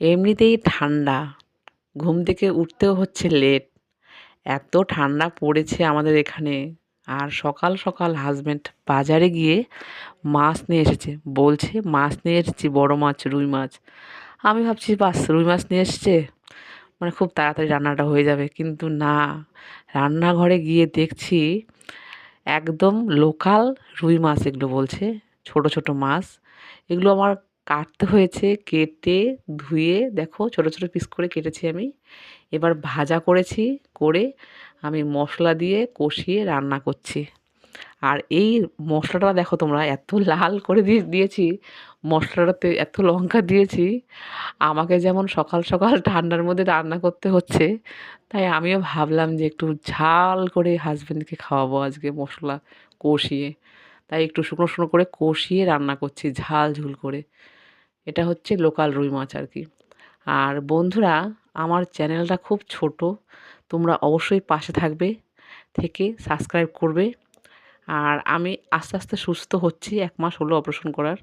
এমনিতেই ঠান্ডা, ঘুম থেকে উঠতেও হচ্ছে লেট। এত ঠান্ডা পড়েছে আমাদের এখানে। আর সকাল সকাল হাসব্যান্ড বাজারে গিয়ে মাছ নিয়ে এসেছে। বলছে মাছ নিয়ে এসেছি, বড় মাছ, রুই মাছ। আমি ভাবছি বাস, রুই মাছ নিয়ে এসছে, মানে খুব তাড়াতাড়ি রান্নাটা হয়ে যাবে। কিন্তু না, রান্নাঘরে গিয়ে দেখছি একদম লোকাল রুই মাছ এগুলো বলছে, ছোট ছোট মাছ। এগুলো আমার কাটতে হয়েছে, কেটে ধুয়ে দেখো ছোট ছোট পিস করে কেটেছি আমি। এবার ভাজা করেছি, করে আমি মশলা দিয়ে কষিয়ে রান্না করছি। আর এই মশলাটা দেখো তোমরা, এত লাল করে দিয়েছি, মশলাটাতে এত লঙ্কা দিয়েছি। আমাকে যেমন সকাল সকাল ঠান্ডার মধ্যে রান্না করতে হচ্ছে, তাই আমিও ভাবলাম যে একটু ঝাল করে হাসবেন্ডকে খাওয়াবো আজকে, মশলা কষিয়ে। তাই একটু শুকনো শুকনো করে কষিয়ে রান্না করছি, ঝাল ঝুল করে। এটা হচ্ছে লোকাল রুই মাছ আর কি। আর বন্ধুরা, আমার চ্যানেলটা খুব ছোট, তোমরা অবশ্যই পাশে থাকবে, থেকে সাবস্ক্রাইব করবে। আর আমি আস্তে আস্তে সুস্থ হচ্ছি, 1 মাস হলো অপারেশন করার।